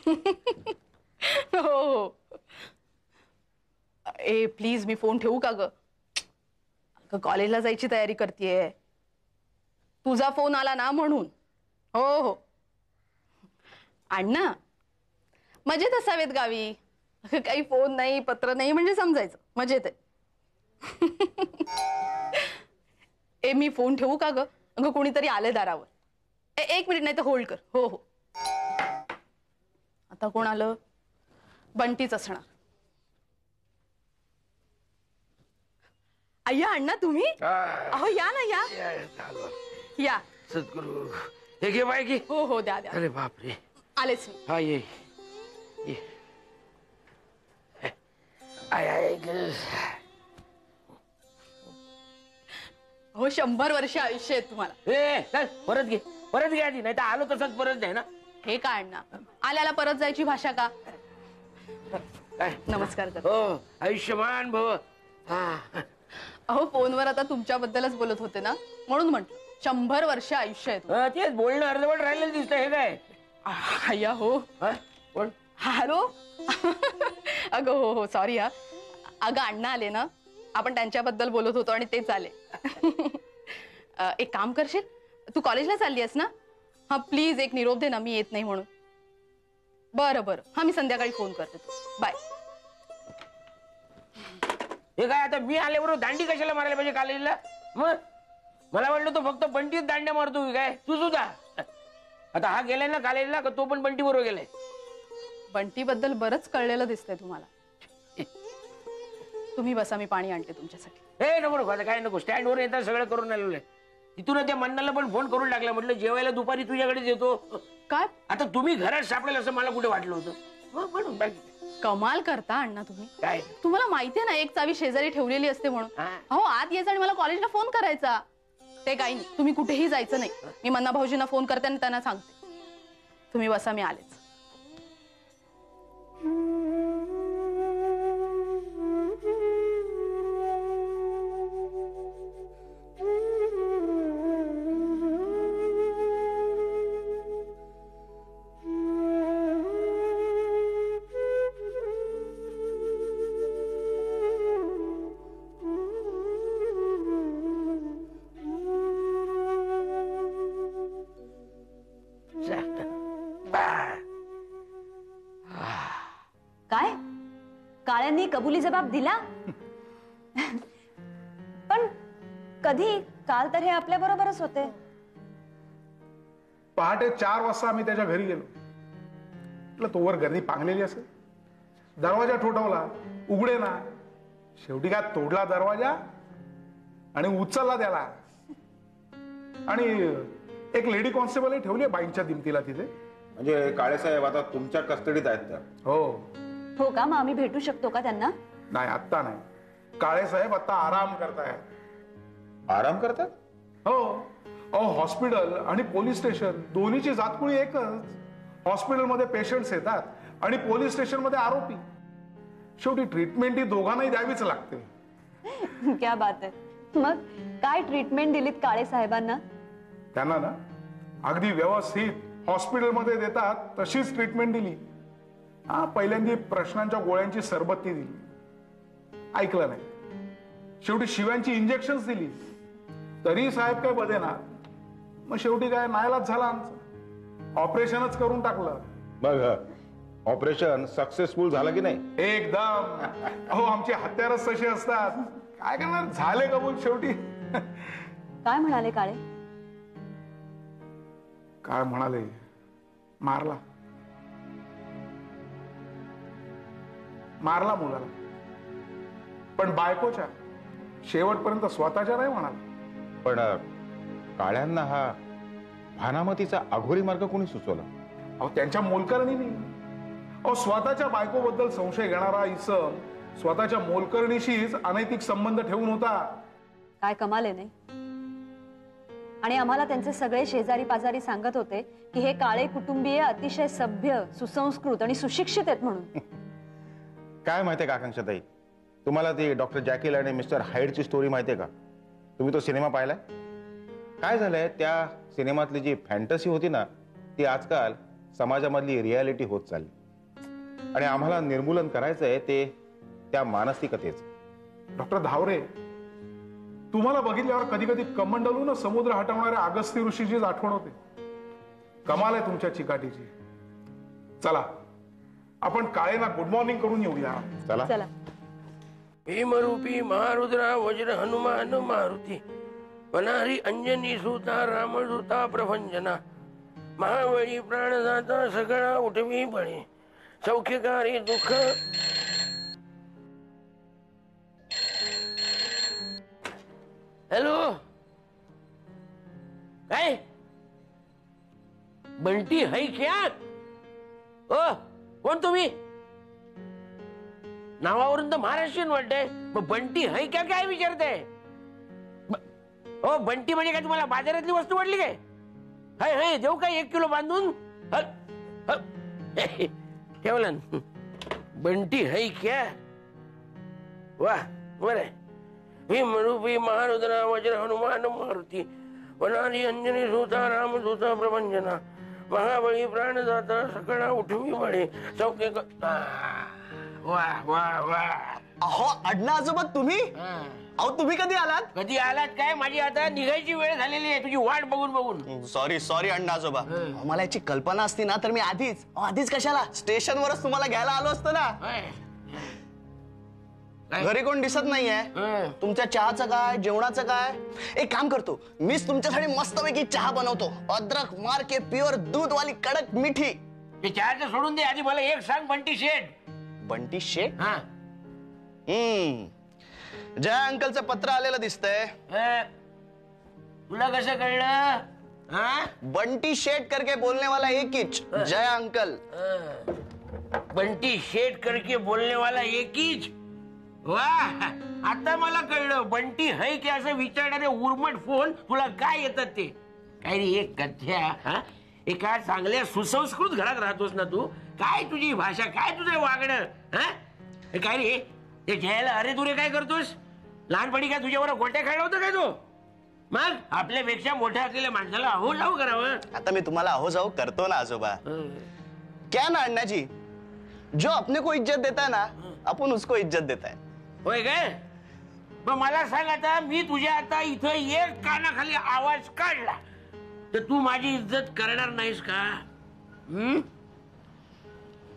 हो हो. ए please me phone ठेवू का ग? कॉलेजला जायची तयारी करतेय. तुझा फोन आला ना म्हणून. हो हो. अण्णा मजेत असावेत गावी. काही फोन नाही पत्र नाही म्हणजे समजायचं मजेत आहे. ए मी फोन ठेवू का ग? अगं कोणीतरी आले दारावर. एक मिनिट नाही तर होल्ड कर. हो हो. आता कोण आलं? बंटीच असणार. अय्या अण्णा तुम्ही? अहो या ना या. या सद्गुरु. हे घे बाय की. हो हो द्या द्या. अरे बापरे. आलेच मी. हा ये ये. I I. हो 100 वर्ष आयुष्य आहे तुम्हाला. ए चल परत घे आधी, नाही तर आलो तसंच परत नाही ना. हे काय अण्णा आल्याला परत जायची भाषा का? नमस्कार कर. हो आयुष्यमान भव. अहो फोनवर आता तुमच्याबद्दलच बोलत होते ना म्हणून म्हटलं 100 वर्ष आयुष्य आहे. तेच बोलणं अर्धवट राहिलेलं दिसतं. हे काय? अय्या हो. कोण? हॅलो. अगं हो हो सॉरी हा. अगं अण्णा आले ना आपण त्यांच्याबद्दल बोलत होतो आणि तेच आले. एक काम करशील तू कॉलेजला चालली आहेस ना? हा प्लीज एक निरोप दे ना मी येत नाही म्हणून. बरं बरं हा मी संध्याकाळी फोन करते तू. बाय. हे काय आता मी आल्याबरोबर दांडी कशाला मारायला पाहिजे कॉलेजला? मग मला वाटलं तो फक्त बंटीच दांड्या मारतो काय? तू सुद्धा आता हा गेलाय ना कॉलेजला का तो पण बंटी बरोबर गेलाय? बंटी बद्दल बरंच कळलेलं दिसतंय तुम्हाला. तुम्ही बसा मी पाणी आणते तुमच्यासाठी. हे नको नको आता काय नको. स्टँड वर येतात सगळं करून आलेलं. तिथून त्या मन्नाला पण फोन करून टाकला. म्हटलं जेवायला दुपारी तुझ्याकडेच येतो. काय आता तुम्ही घरात सापडेल असं मला कुठे वाटलं होतं म्हणून. कमाल करता अण्णा तुम्ही. काय तुम्हाला माहितीये ना एक चावी शेजारी ठेवलेली असते म्हणून. हो आत यायचं आणि मला कॉलेजला फोन करायचा. ते काही नाही तुम्ही कुठेही जायचं नाही. मी मन्ना भाऊजींना फोन करते आणि त्यांना सांगते. तुम्ही बसा मी आलेच. काय काळ्यांनी कबुली जबाब दिला? पण कधी? काल तर हे आपल्या बरोबरच होते. पहाटे 4 वाजता आम्ही त्याच्या घरी गेलो. म्हटलं तोवर गर्दी पांगलेली असेल. दरवाजा ठोठावला उघडे ना. शेवटी काय तोडला दरवाजा आणि उचलला त्याला. आणि एक लेडी कॉन्स्टेबल ठेवली बाईंच्या दिमतीला तिथे. म्हणजे काळेसाहेब आता तुमच्या कस्टडीत आहेत का? हो हो का? मग आम्ही भेटू शकतो का त्यांना? नाही आत्ता नाही. काळेसाहेब आता आराम करतायत. आराम करतात? हो अहो हॉस्पिटल आणि पोलीस स्टेशन दोन्हीची जातकुळी एकच. हॉस्पिटलमध्ये पेशंट्स येतात आणि पोलीस स्टेशन मध्ये आरोपी. शेवटी ट्रीटमेंट ही दोघांनाही द्यावीच लागते. क्या बात आहे. मग काय ट्रीटमेंट दिलीत काळे साहेबांना? त्यांना ना अगदी व्यवस्थित हॉस्पिटलमध्ये देतात तशीच ट्रीटमेंट दिली. हा पहिल्यांदा प्रश्नांच्या गोळ्यांची सरबत्ती दिली. ऐकलं नाही. शेवटी शिव्यांची इंजेक्शन दिली तरी साहेब काय बदेना. मग शेवटी काय नाईलाज झाला आमचं. ऑपरेशनच करून टाकलं. मग ऑपरेशन सक्सेसफुल झालं की नाही? एकदम. अहो आमचे हत्यारच तसे असतात. काय करणार. झाले कबूल शेवटी. काय म्हणाले काळे? काय म्हणाले? मारला मुलाला. पण बायकोच्या शेवटपर्यंत स्वतःच्या नाही म्हणाला. पण काळ्यांना हा भानामतीचा अघोरी मार्ग कोणी सुचवला? अहो त्यांच्या मोलकरणीने. अहो स्वतःच्या बायकोबद्दल संशय घेणारा इसम स्वतःच्या मोलकरणीशीच अनैतिक संबंध ठेवून होता. काय कमाले नाही. आणि आम्हाला त्यांचे सगळे शेजारी पाजारी सांगत होते की हे काळे कुटुंबीय अतिशय सभ्य सुसंस्कृत आणि सुशिक्षित आहेत म्हणून. काय माहितीये का आकांक्षाताई, तुम्हाला ती डॉक्टर जॅकिल आणि मिस्टर हाईडची स्टोरी माहितीये का? तुम्ही तो सिनेमा पाहिलाय? काय झालंय त्या सिनेमातली जी फॅन्टसी होती ना ती आजकाल समाजामधली रियालिटी होत चालली आणि आम्हाला निर्मूलन करायचं आहे ते त्या मानसिकतेच. डॉक्टर धावरे, तुम्हाला बघितल्यावर कधी कधी कमंडलून समुद्र हटवणाऱ्या अगस्ती ऋषीचीच आठवण होते. कमाल आहे तुमच्या चिकाटीची. चला आपण काळेना गुड मॉर्निंग करून येऊया. चला चला. भीमरूपी महारुद्रा वज्र हनुमान मारुती वनारी अंजनी सुता रामदूता प्रभंजना महाबळी प्राणदाता सगळा उठवी बळे सौख्यकारी दुःख. हॅलो, काय बंटी है क्या? ओ कोण तुम्ही? नावावरून तर महाराष्ट्रीयन वाटतंय. मग बंटी है क्या काय विचारते? हो बंटी म्हणजे काय तुम्हाला बाजारातली वस्तू वाटली काय? हाय हाय देऊ काय 1 किलो बांधून? ठेवलं बंटी है क्या? वा बर भीमरूपी महारुद्रा वज्र हनुमान मारुती वनारी अंजनी सुता रामदूता प्रभंजना महाबळी प्राणदाता सकळा उठवी बळे सौख्य. वा वा वा. अहो अण्णा आजोबा तुम्ही? अहो तुम्ही कधी आलात? कधी आलात काय? माझी आता निघायची वेळ झालेली आहे तुझी वाट बघून बघून. सॉरी सॉरी अण्णा आजोबा. मला याची कल्पना असती ना तर मी आधीच कशाला स्टेशनवरच तुम्हाला घ्यायला आलो असतो ना. घरी कोण दिसत नाहीये. तुमच्या चहाचं काय, जेवणाचं काय? एक काम करतो, मीच तुमच्यासाठी मस्तपैकी चहा बनवतो. अद्रक मार के प्युअर दूध वाली कडक मिठी. ते चहाचं सोडून दे, आधी मला एक सांग. बंटी शेठ. बंटी शेठ? हा जय अंकलचं पत्र आलेलं दिसतंय. तुला कसं कळलं? बंटी शेठ करके बोलने वाला एक हिच जय अंकल. बंटी शेठ करके बोलने वाला एकीच. वा आता मला कळलं. बंटी है की असं विचारणारे उर्मट फोन तुला काय येतात ते. काय रे एक कथ्या, एका चांगल्या सुसंस्कृत घरात राहतोस ना तू. काय तुझी भाषा, काय तुझं वागणं? काय रे ते घ्यायला अरे तुरे काय करतोस? लहानपणी काय तुझ्यावर गोट्या खेळला होता काय तो? मग आपल्यापेक्षा मोठ्या असलेल्या माणसाला अहो जाऊ करावं. आता मी तुम्हाला अहो जाऊ करतो ना आजोबा. क्या ना अण्णा जी, जो अपने को इज्जत देता है ना आपण उसको इज्जत देता है. होय काय? मग मला सांग आता, मी तुझ्या आता इथं एक कानाखाली आवाज काढला तर तू माझी इज्जत करणार नाहीस का?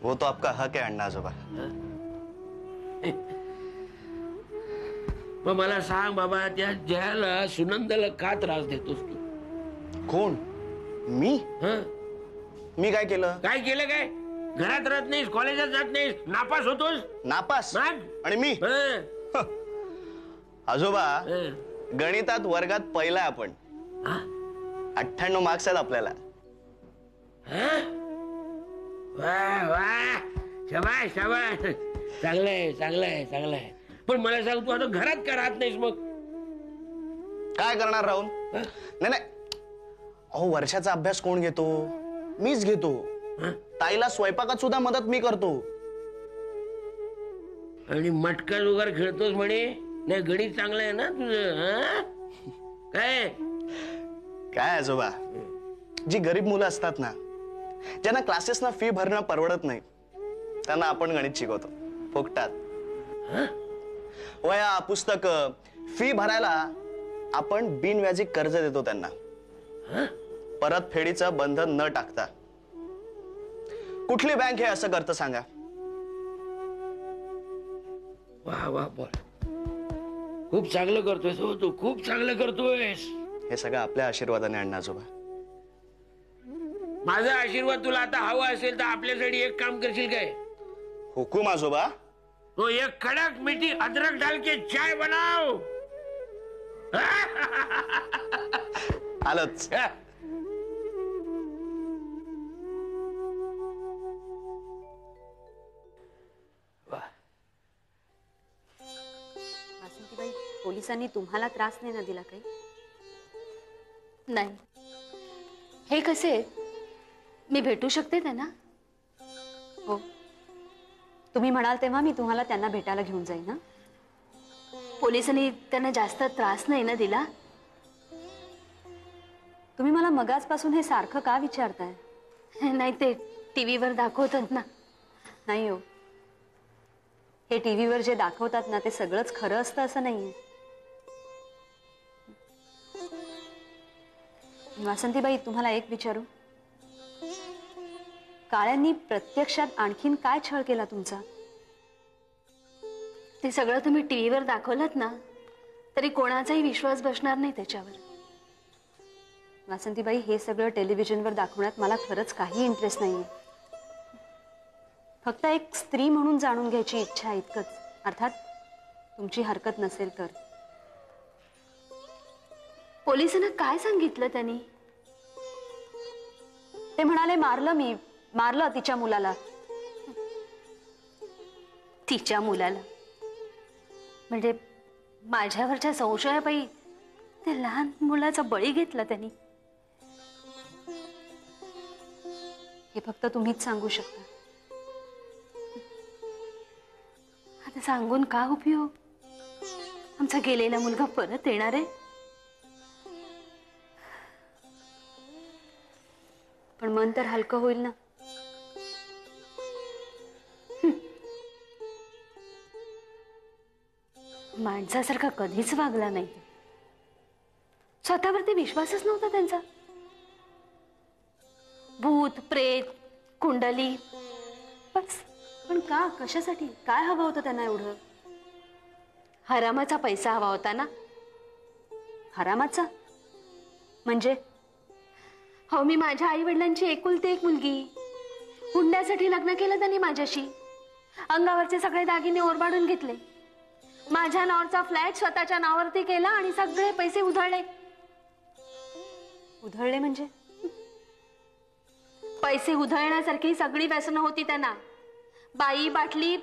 वो तो आपका हक है अण्णा आजोबा. मग मला सांग बाबा, त्या जयाला सुनंदाला का त्रास देतोस तू? कोण? मी? मी काय केलं? काय केलं काय? घरात राहत नाहीस, कॉलेजात जात नाहीस, नापास होतोस. नापास? मग? आणि मी आजोबा गणितात वर्गात पहिला आपण. 98 मार्क्स आहेत आपल्याला. वा वा, शाबास शाबास, चांगलंय चांगलंय चांगलंय. पण मला सांग, तू आता घरात का राहत नाहीस? मग काय करणार राहून? नाही नाही, अहो वर्षाचा अभ्यास कोण घेतो? मीच घेतो. ताईला स्वयंपाकात सुद्धा मदत मी करतो. आणि मटका जुगार खेळतोस म्हणे. नाही गणित चांगलं आहे ना तुझं? काय काय आजोबा, जी गरीब मुलं असतात ना, ज्यांना क्लासेसना फी भरणं परवडत नाही, त्यांना आपण गणित शिकवतो फुकटात. वया पुस्तक फी भरायला आपण बिनव्याजी कर्ज देतो त्यांना, परत फेडीचं बंधन न टाकता. कुठली बँक हे असं करतं सांगा? वा वा बोल, खूप चांगलं करतोयस हो तू, खूप चांगलं करतोयस. हे सगळं आपल्या आशीर्वादाने अण्णा आजोबा. माझा आशीर्वाद तुला आता हवा असेल तर आपल्यासाठी एक काम करशील काय? हुकूम आजोबा. तो एक कडक मिठी अदरक डाल के चाय बनाव. आलंच. वासंतीबाई, पोलिसांनी तुम्हाला त्रास नाही ना दिला काही? नाही. हे कसे आहेत? मी भेटू शकते त्यांना? हो, तुम्ही म्हणाल तेव्हा मी तुम्हाला त्यांना भेटायला घेऊन जाईन. ना पोलिसांनी त्यांना जास्त त्रास नाही ना दिला? तुम्ही मला मगाचपासून हे सारखं का विचारताय? नाही ते टीव्हीवर दाखवतात ना. नाही हो, हे टीव्हीवर जे दाखवतात ना ते सगळंच खरं असतं असं नाहीये. वासंतीबाई, तुम्हाला एक विचारू, काळ्यांनी प्रत्यक्षात आणखीन काय छळ केला तुमचा? ते सगळं तुम्ही टीव्हीवर दाखवलात ना तरी कोणाचाही विश्वास बसणार नाही त्याच्यावर. वासंतीबाई, हे सगळं टेलिव्हिजनवर दाखवण्यात मला खरंच काही इंटरेस्ट नाहीये. फक्त एक स्त्री म्हणून जाणून घ्यायची इच्छा आहे, इतकंच. अर्थात तुमची हरकत नसेल तर. पोलिसांना काय सांगितलं त्यांनी? ते म्हणाले मारलं तिच्या मुलाला. तिच्या मुलाला म्हणजे माझ्यावरच्या संशयापायी ते लहान मुलाचा बळी घेतला त्यांनी. हे फक्त तुम्हीच सांगू शकता. आता सांगून का उपयोग? आमचा गेलेला मुलगा परत येणार आहे. पण मन तर हलकं होईल ना. माणसासारखा कधीच वागला नाही. स्वतःवरती विश्वासच नव्हता त्यांचा. भूत, प्रेत, कुंडली, बस. पण का? कशासाठी? काय हवं होतं त्यांना एवढं? हरामाचा पैसा हवा होता ना. हरामाचा म्हणजे? हो, मी माझ्या आई वडिलांची एकुलती एक मुलगी. हुंड्यासाठी लग्न केलं त्यांनी माझ्याशी. अंगावरचे सगळे दागिने ओरबाडून घेतले. माझ्या नावाचा फ्लॅट स्वतःच्या नावावरती केला आणि सगळे पैसे उधळले. उधळले म्हणजे? पैसे उधळण्यासारखी सगळी व्यसनं होती त्यांना. बाई, बाटली,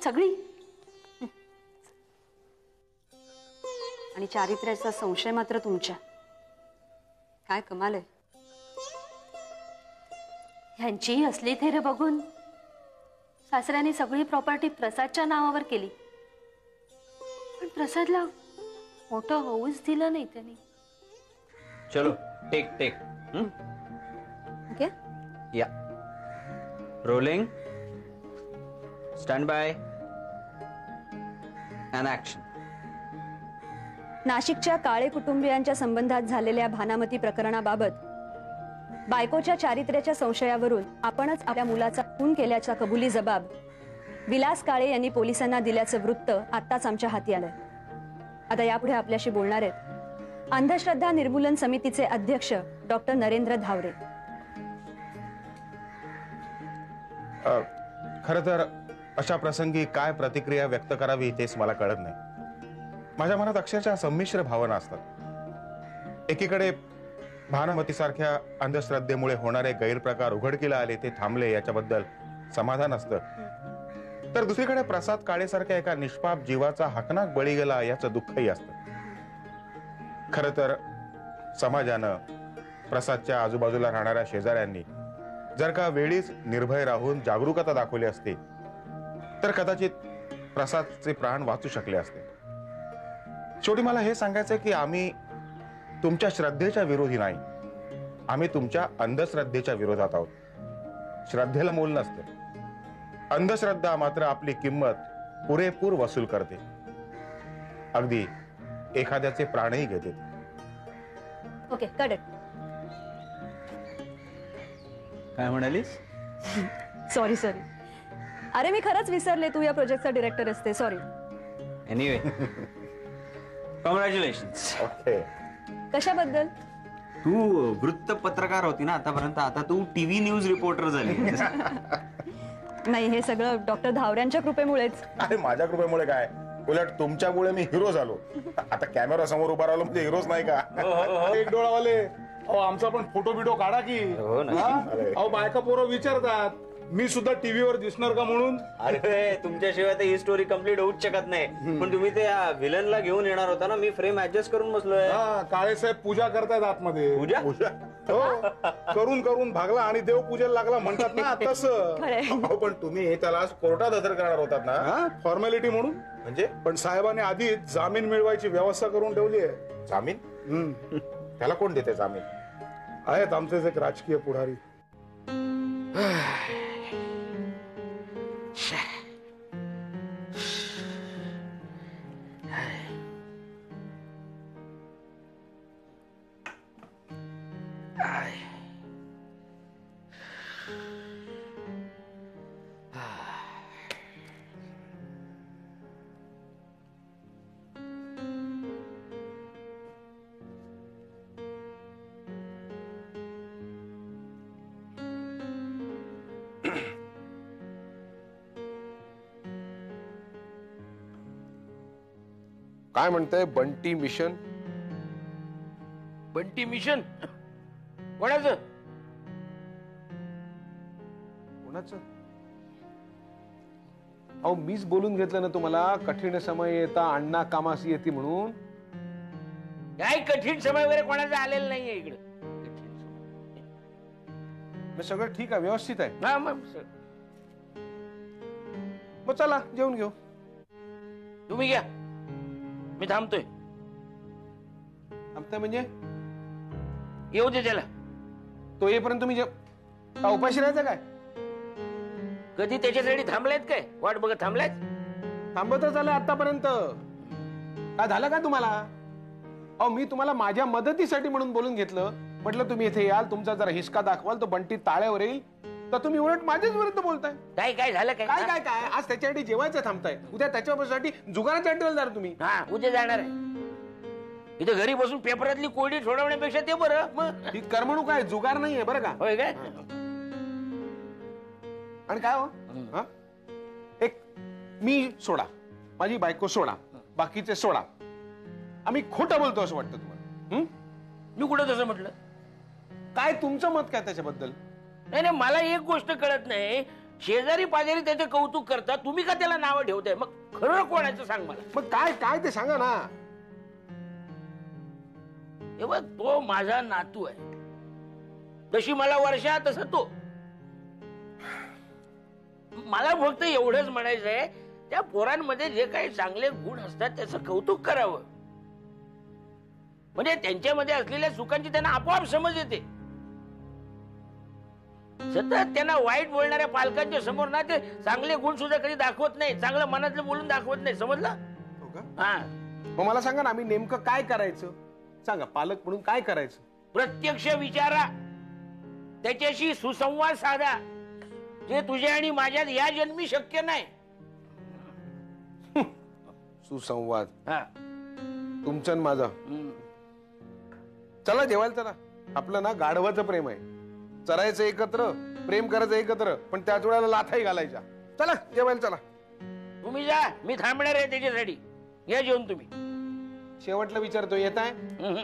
सगळी. आणि चारित्र्याचा संशय मात्र तुमच्या. काय कमाल आहे. ह्यांची असली थेर बघून सासऱ्याने सगळी प्रॉपर्टी प्रसादच्या नावावर केली. पण प्रसादला मोठं होऊच दिलं नाही त्यांनी. चलो टेक टेक. ओके, या rolling. Stand by and action. नाशिकच्या काळे कुटुंबियांच्या संबंधात झालेल्या भानामती प्रकरणाबाबत बायकोच्या चारित्र्याच्या संशयावरून आपणच आपल्या मुलाचा खून केल्याचा कबुली जबाब विलास काळे यांनी पोलिसांना दिल्याचं वृत्त आत्ताच आमच्या हाती आलंय. आता यापुढे आपल्याशी बोलणार आहेत अंधश्रद्धा निर्मूलन समितीचे अध्यक्ष डॉक्टर नरेंद्र धावरे. खरं तर अशा प्रसंगी काय प्रतिक्रिया व्यक्त करावी तेच मला कळत नाही. माझ्या मनात अक्षरशः संमिश्र भावना असतात. एकीकडे भानुमतीसारख्या अंधश्रद्धेमुळे होणारे गैरप्रकार उघडकीला आले, ते थांबले याच्याबद्दल समाधान असतं. तर दुसरीकडे प्रसाद काळेसारख्या एका निष्पाप जीवाचा हकनाक बळी गेला याचं दुःखही असतं. खरं तर समाजानं, प्रसादच्या आजूबाजूला राहणाऱ्या शेजाऱ्यांनी जर का वेळीच निर्भय राहून जागरूकता दाखवली असती तर कदाचित प्रसादचे प्राण वाचू शकले असते. शेवटी मला हे सांगायचंय की आम्ही तुमच्या श्रद्धेच्या विरोधी नाही, आम्ही तुमच्या अंधश्रद्धेच्या विरोधात आहोत. श्रद्धेला मोल नसते, अंधश्रद्धा मात्र आपली किंमत पुरेपूर वसूल करते, अगदी एखाद्याचे प्राणही घेते. Okay, cut it. काय म्हणालीस? सॉरी. अरे मी खरंच विसरले, तू या प्रोजेक्टचा डिरेक्टर असते. सॉरी. Anyway, congratulations. ओके. कशाबद्दल? तू वृत्तपत्रकार होती ना आतापर्यंत, आता तू टीव्ही न्यूज रिपोर्टर झाली. नाही, हे सगळं डॉक्टर धावऱ्यांच्या कृपेमुळेच. अरे माझ्या कृपेमुळे काय, उलट तुमच्यामुळे मी हिरो झालो. आता कॅमेरा समोर उभा राहिलो म्हणजे हिरोच नाही का? एक डोळावाले, अहो आमचा पण फोटो बिटो काढा की. हो ना. हा? अहो बायका पोरं विचारतात मी सुद्धा टीव्हीवर दिसणार का म्हणून. अरे तुमच्याशिवाय तर ही स्टोरी कम्प्लीट होऊच शकत नाही. पण तुम्ही ते विलनला घेऊन येणार होता ना, मी फ्रेम ऍडजस्ट करून बसलोय. हा, काळेसाहेब पूजा करतायत आतमध्ये. पूजा? हो, करून करून भागला आणि देव पूजेला लागला म्हणतात ना तसं. अहो, पण तुम्ही त्याला आज कोर्टात हजर करणार होतात ना? हा, फॉर्मॅलिटी म्हणून. म्हणजे पण साहेबांनी आधीच जामीन मिळवायची व्यवस्था करून ठेवली आहे. जामीन? त्याला कोण देते जामीन? आहेत आमचेच एक राजकीय पुढारी. काय म्हणतंय बंटी मिशन? बंटी मिशन कोणाचं? कोणाचं? अहो मीच बोलून घेतलं ना तुम्हाला, कठीण समय येता अण्णा कामासी येते म्हणून. काय कठीण समय वगैरे कोणाचं आलेलं नाहीये इकडे. मग सगळं ठीक आहे, व्यवस्थित आहे. हा मग मग चला जेवून घेऊ. तुम्ही घ्या, मी थांबतोय. थांबताय म्हणजे? येऊ दे त्याला. तो येईपर्यंत तुम्ही का उपाशी राहायचं काय? कधी त्याच्यासाठी थांबलायत काय? वाट बघत थांबलायत? थांबतच आलं आतापर्यंत. काय झालं का तुम्हाला? अहो मी तुम्हाला माझ्या मदतीसाठी म्हणून बोलून घेतलं. म्हटलं तुम्ही इथे याल, तुमचा जरा हिसका दाखवाल, तो बंटी ताळ्यावर येईल, तर तुम्ही उलट माझ्याच विरुद्ध बोलताय. काय काय झालं काय? काय काय काय आज त्याच्यासाठी जेवायचं थांबताय, उद्या त्याच्यासाठी जुगाराच्या अड्ड्यावर जाणार तुम्ही. हा उद्या जाणार आहे. इथे घरी बसून पेपरातली कोरडी सोडवण्यापेक्षा ते बरं. मग ही करमणूक आहे, जुगार नाहीये बरं का. होय काय? आणि काय हो हा? एक मी सोडा, माझी बायको सोडा, बाकीचे सोडा, आम्ही खोटं बोलतो असं वाटतं तुम्हाला? मी कुठं तसं म्हटलं? काय तुमचं मत काय त्याच्याबद्दल? नाही नाही, मला एक गोष्ट कळत नाही. शेजारी पाजारी त्याचे कौतुक करतात, तुम्ही का त्याला नावं ठेवताय? मग खरं कोणाचं सांग मला. मग काय काय ते सांगा ना. हे बघ, तो माझा नातू आहे. जशी मला वर्षा तसं तो. मला फक्त एवढंच म्हणायचंय, त्या पोरांमध्ये जे काही चांगले गुण असतात त्याचं कौतुक करावं. म्हणजे त्यांच्यामध्ये असलेल्या सुखांची त्यांना आपोआप समज येते. सतत त्यांना वाईट बोलणाऱ्या पालकांच्या समोर ना ते चांगले गुण सुद्धा कधी दाखवत नाही, चांगलं मनातलं बोलून दाखवत नाही. समजलं? हो का? हा. मग मला सांगा ना, आम्ही नेमकं काय करायचं सांगा. पालक म्हणून काय करायचं? प्रत्यक्ष विचारा, त्याच्याशी सुसंवाद साधा, जे तुझ्या आणि माझ्यात या जन्मी शक्य नाही. सुसंवाद हा. तुमचं आणि माझं. चला जेवायला चला. आपलं ना गाढवाचं प्रेम आहे. चरायचं एकत्र, प्रेम करायचं एकत्र, पण त्याच वेळेला लाथाही घालायच्या. चला जेवायला चला. तुम्ही जा, मी थांबणार आहे त्याच्यासाठी. या जेवून तुम्ही. शेवटला विचारतो, येत आहे?